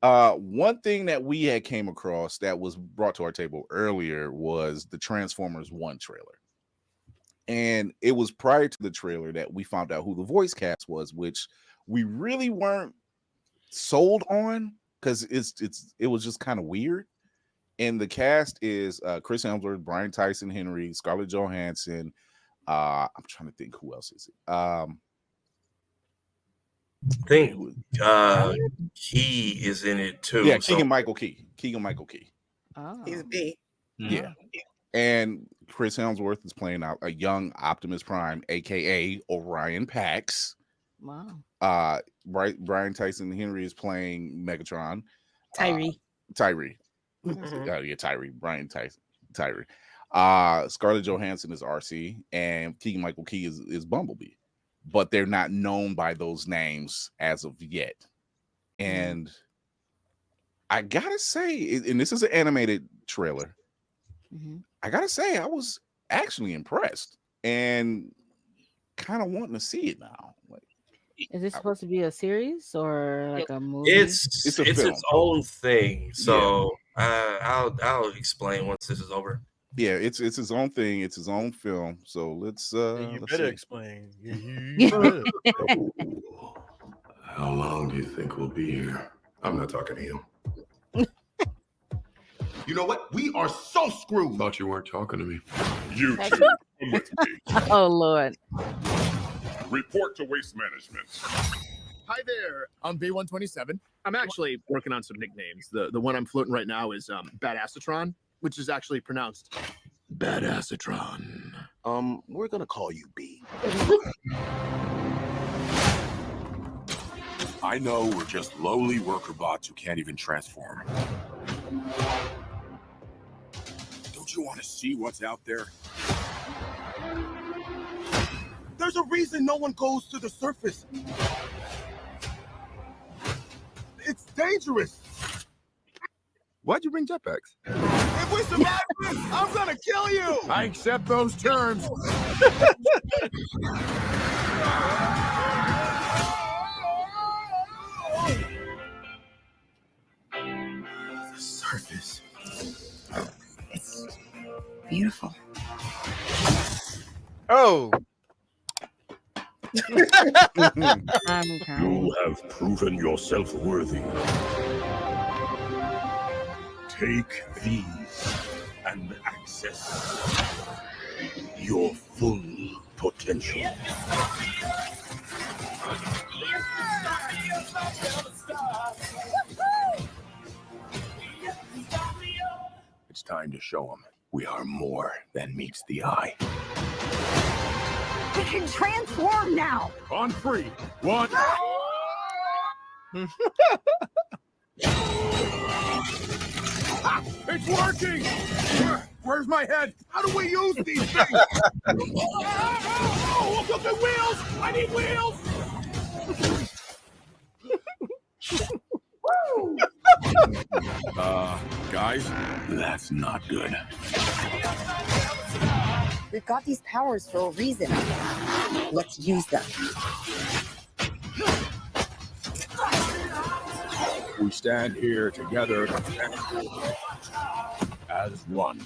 One thing that we had came across that was brought to our table earlier was the Transformers 1 trailer. And it was prior to the trailer that we found out who the voice cast was, which we really weren't sold on because it was just kind of weird. And the cast is Chris Hemsworth, Brian Tyson Henry, Scarlett Johansson. I'm trying to think who else is it. I think Key is in it too. Yeah, Keegan Michael Key. Oh. He's B. Yeah. And Chris Hemsworth is playing out a young Optimus Prime, aka Orion Pax. Wow. Brian Tyson Henry is playing Megatron. Tyree. Tyree. Tyree. Brian Tyson. Tyree. Scarlett Johansson is RC, and Keegan Michael Key is Bumblebee. But they're not known by those names as of yet. And I gotta say, and this is an animated trailer. I gotta say, I was actually impressed and kind of wanting to see it now. Like, is this supposed to be a series or like a movie? It's its own thing. So I'll explain once this is over. Yeah, it's his own thing. It's his own film. So let's better explain. How long do you think we'll be here? I'm not talking to you. You know what? We are so screwed. Thought you weren't talking to me. You two, come with me. Oh, Lord. Report to Waste Management. Hi there. I'm B127. I'm actually working on some nicknames. The one I'm floating right now is Badassatron, which is actually pronounced Badassatron. We're gonna call you B. I know we're just lowly worker bots who can't even transform. Don't you want to see what's out there? There's a reason no one goes to the surface. It's dangerous. Why'd you bring jetpacks? If we survive this, I'm gonna kill you. I accept those terms. The surface. It's beautiful. Oh. You have proven yourself worthy. Take these and access your full potential. It's time to show them we are more than meets the eye. We can transform now. On 3, 1. It's working! Where's my head? How do we use these things? Oh, look at wheels! I need wheels! Guys, that's not good. We've got these powers for a reason. Let's use them. We stand here together as one.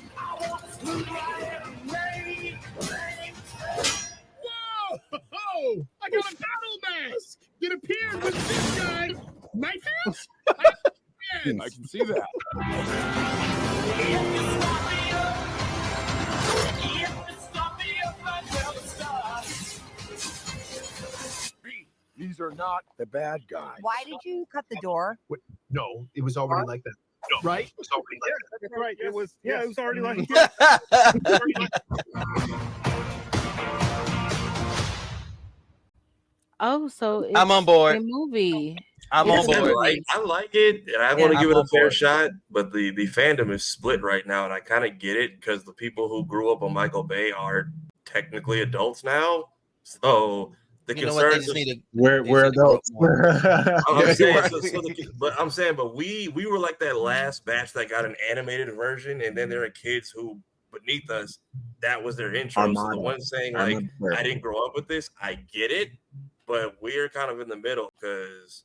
Whoa! I got a battle mask! It appeared with this guy. Knife hands? I can see that. These are not the bad guys. Why did you cut the door? No, it was already like that. No, Right? it was already there. That's right. It was. Yeah, it was already like. Oh, so it's I'm on board. a movie. I'm on board. I like it, and I want to give it a fair shot, but the fandom is split right now, and I kind of get it because the people who grew up on Michael Bay are technically adults now. So the You know what? They concerns just need to. We're adults. I'm saying, but we were like that last batch that got an animated version, and then there are kids who beneath us that was their intro. So the ones saying like I didn't grow up with this, I get it, but we're kind of in the middle because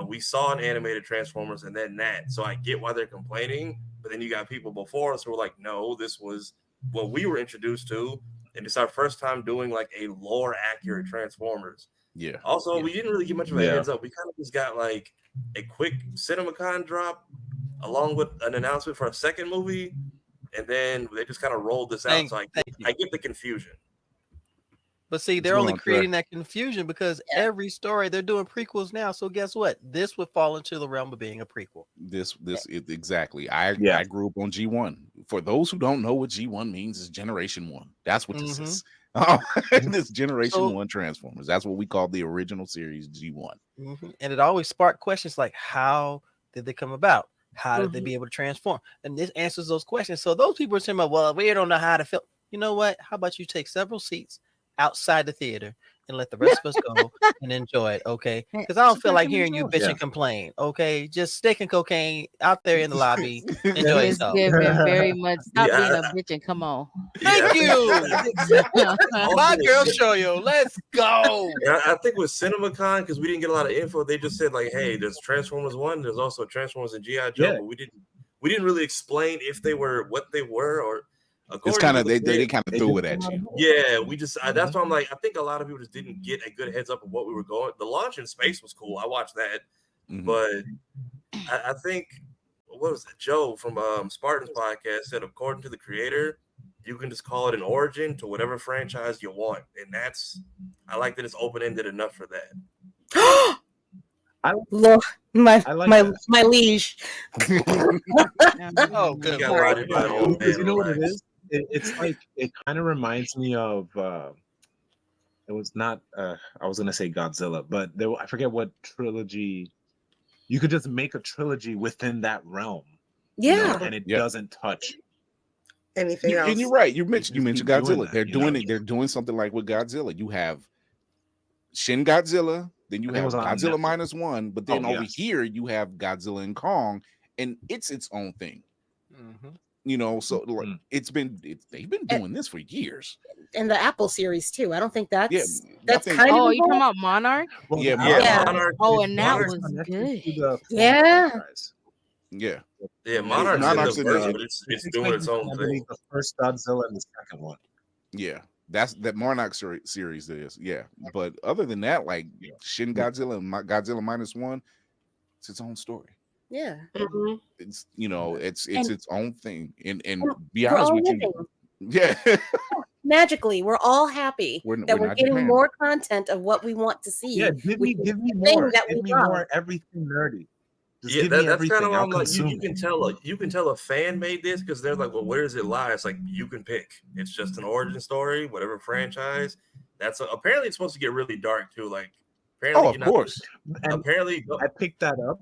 we saw an animated Transformers and then that. So I get why they're complaining, but then you got people before us who were like, no, this was what we were introduced to, and it's our first time doing like a lore accurate Transformers. Yeah. Also, we didn't really get much of a heads up. We kind of just got like a quick CinemaCon drop along with an announcement for a second movie, and then they just kind of rolled this out. So I get the confusion. But see, they're only creating that confusion because every story they're doing prequels now. So guess what? This would fall into the realm of being a prequel. This is exactly. I grew up on G1. For those who don't know what G1 means, is Generation 1. That's what this is. This Generation 1 Transformers. That's what we call the original series G1. And it always sparked questions like, how did they come about? How did they be able to transform? And this answers those questions. So those people are saying, well, we don't know how to feel. You know what? How about you take several seats outside the theater and let the rest of us go and enjoy it, okay? Because I don't feel like hearing you bitch and complain, okay? Just stick and cocaine out there in the lobby. Enjoy yourself. Very much. Stop being a bitch and come on. Thank you. My girl show you. Let's go. I think with CinemaCon, because we didn't get a lot of info, they just said like, hey, there's Transformers 1, there's also Transformers and G.I. Joe, but we didn't really explain if they were what they were or. It's kind of they kind of threw it at you. Yeah, we just that's why I'm like, I think a lot of people just didn't get a good heads up of what we were going. The launch in space was cool. I watched that, but I think what was it? Joe from Spartan's podcast said, according to the creator, you can just call it an origin to whatever franchise you want, and I like that it's open ended enough for that. Look, my liege. Oh, good. You know what it is? It's like it kind of reminds me of it was not I was gonna say Godzilla, but I forget what trilogy. You could just make a trilogy within that realm, and it doesn't touch anything else. And you're right. You mentioned Godzilla. They're doing it. They're doing something like with Godzilla. You have Shin Godzilla, then you have Godzilla -1, but then over here you have Godzilla and Kong, and it's its own thing. So they've been doing this for years. And the Apple series too. I don't think that's kind of. Oh, you talking about Monarch? Well, Monarch. Oh, and that was good. Monarch's in the version, but it's doing its own thing. The first Godzilla and the second one. Yeah, that's that Monarch series is. Yeah, but other than that, like Shin Godzilla and Godzilla -1, it's its own story. Yeah, it's it's its own thing, and be honest with you, magically we're all happy that we're getting Japan. more content of what we want to see. Yeah, give me more. Give me more everything nerdy. That's kind of why I'm like, you can tell a fan made this because they're like, well, where does it lie? It's like you can pick. It's just an origin story, whatever franchise. Apparently it's supposed to get really dark too. Like apparently, of course. Apparently, I picked that up.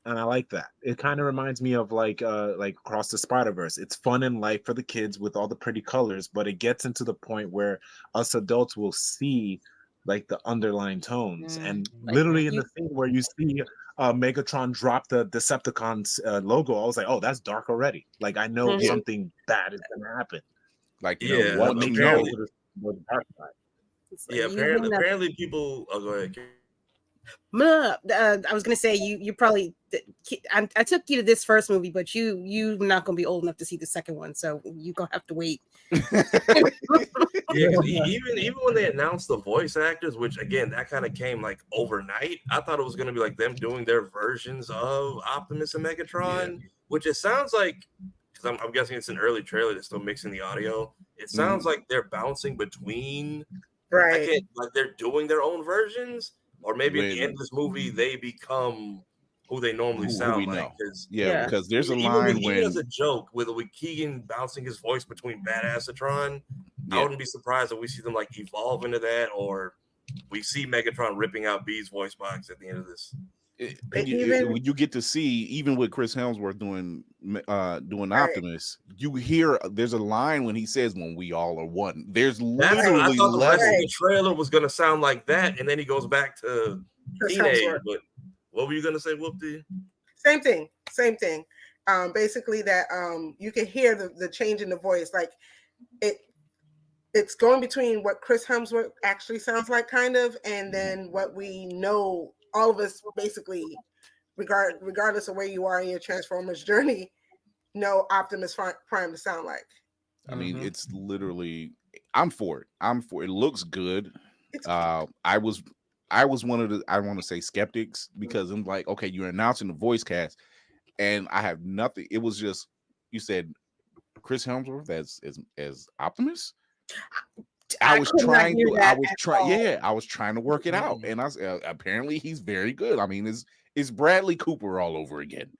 And I like that. It kind of reminds me of like Across the Spider-Verse. It's fun and light for the kids with all the pretty colors, but it gets into the point where us adults will see like the underlying tones. And literally in the thing where you see Megatron drop the Decepticons logo, I was like, oh, that's dark already. Like I know something bad is gonna happen. Like what makes you the dark side. Apparently people. Oh, go ahead. I was gonna say you probably. I took you to this first movie, but you're not gonna be old enough to see the second one, so you're gonna have to wait. Even when they announced the voice actors, which again that kind of came like overnight, I thought it was gonna be like them doing their versions of Optimus and Megatron, which it sounds like. Because I'm guessing it's an early trailer that's still mixing the audio. It sounds like they're bouncing between, like they're doing their own versions. Or maybe at the end of this movie, they become who they normally sound like. Because there's a line when there's a joke with Keegan bouncing his voice between Badassatron. I wouldn't be surprised if we see them like evolve into that, or we see Megatron ripping out B's voice box at the end of this. You get to see, even with Chris Hemsworth doing Optimus, you hear there's a line when he says, "When we all are one." There's literally I thought the rest of the trailer was gonna sound like that, and then he goes back to teenage. But what were you gonna say, Whoopty? Same thing. Basically that you can hear the change in the voice, like it's going between what Chris Hemsworth actually sounds like, kind of, and then what we know all of us basically, regardless of where you are in your Transformers journey, know Optimus Prime to sound like. I mean, it's literally. I'm for it. It looks good. I was one of the, I want to say, skeptics, because I'm like, okay, you're announcing the voice cast, and I have nothing. It was just, you said Chris Hemsworth as Optimus. I was trying to work it out, and I apparently he's very good. I mean, it's Bradley Cooper all over again.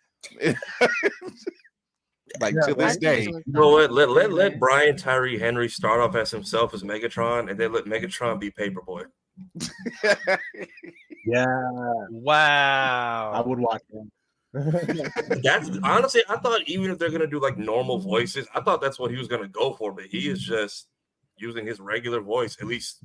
Like, to this day. You know what? Let Brian Tyree Henry start off as himself as Megatron, and then let Megatron be Paperboy. Yeah. Wow. I would watch him. That's honestly, I thought even if they're gonna do like normal voices, I thought that's what he was gonna go for, but he is just using his regular voice, at least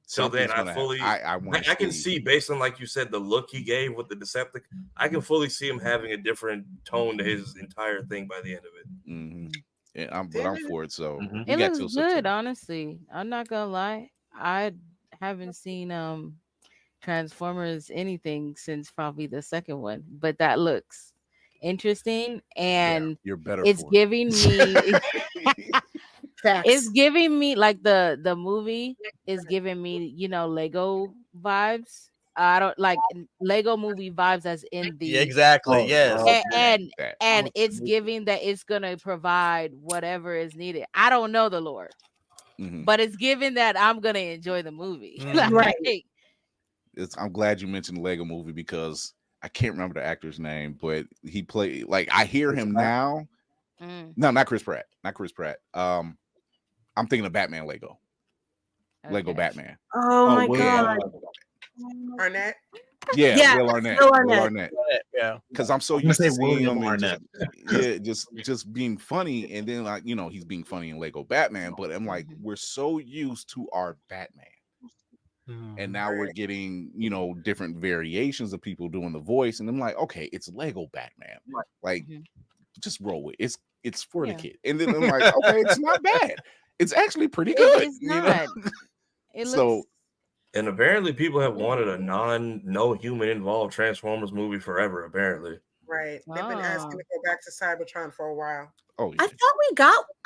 till then. I can see, based on, like you said, the look he gave with the Decepticon, I can fully see him having a different tone to his entire thing by the end of it. Mm-hmm. Yeah, I'm for it. So it looks good, honestly. I'm not gonna lie. I haven't seen Transformers anything since probably the second one, but that looks interesting, and you're better. It's giving me. It's giving me, like, the movie is giving me, Lego vibes. I don't like Lego movie vibes, as in the exactly, yes, and it's giving that it's gonna provide whatever is needed. I don't know the lore, but it's giving that I'm gonna enjoy the movie. Right. I'm glad you mentioned the Lego movie, because I can't remember the actor's name, but he played, like, I hear him now. No, not Chris Pratt. I'm thinking of Batman Lego. Lego Batman. Oh my God. Arnett? Yeah, Will Arnett. Yeah. Because I'm so used to seeing him Arnett. Just being funny, and then, like, he's being funny in Lego Batman, but I'm like, we're so used to our Batman. And now we're getting, different variations of people doing the voice, and I'm like, okay, it's Lego Batman. Like, just roll with it. It's for the kid. And then I'm like, okay, it's not bad. It's actually pretty good. It's not. It looks. And apparently people have wanted a no human involved Transformers movie forever, apparently. Right. They've been asking to go back to Cybertron for a while. Oh, yeah. I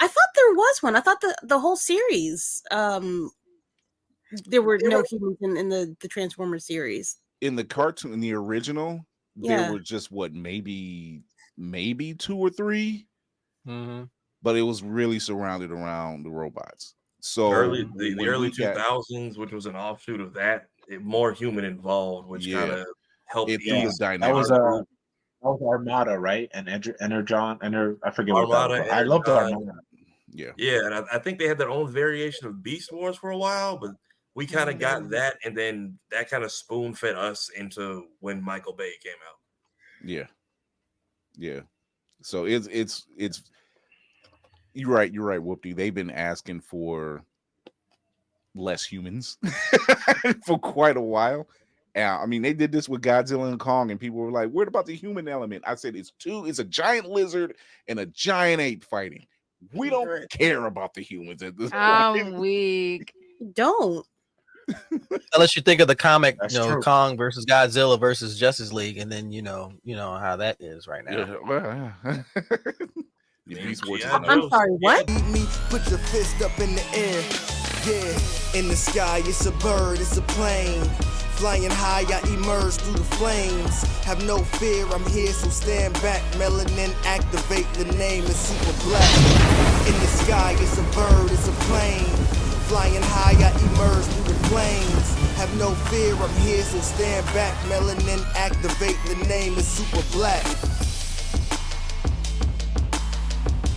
thought there was one. I thought the whole series, there were no humans in the Transformers series. In the cartoon, in the original, there were just maybe 2 or 3. But it was really surrounded around the robots. So the early 2000s, which was an offshoot of that, more human involved, which kind of helped ease the dynamic. That was Armada, right? And Energon, I forget Armada, what that was. I loved Armada. Yeah, and I think they had their own variation of Beast Wars for a while, but we kind of got that, and then that kind of spoon fed us into when Michael Bay came out. Yeah. So it's. You're right, Whoopty. They've been asking for less humans for quite a while. I mean, they did this with Godzilla and Kong, and people were like, "What about the human element?" I said, it's a giant lizard and a giant ape fighting. We don't care about the humans at this point. I'm weak. Don't. Unless you think of the comic, true. Kong versus Godzilla versus Justice League, and then you know how that is right now. I'm sorry, what? Put your fist up in the air. Yeah, in the sky, it's a bird, it's a plane. Flying high, I emerge through the flames. Have no fear, I'm here, so stand back. Melanin activate, the name is super black. In the sky, it's a bird, it's a plane. Flying high, I emerge through the flames. Have no fear, I'm here, so stand back. Melanin activate, the name is super black.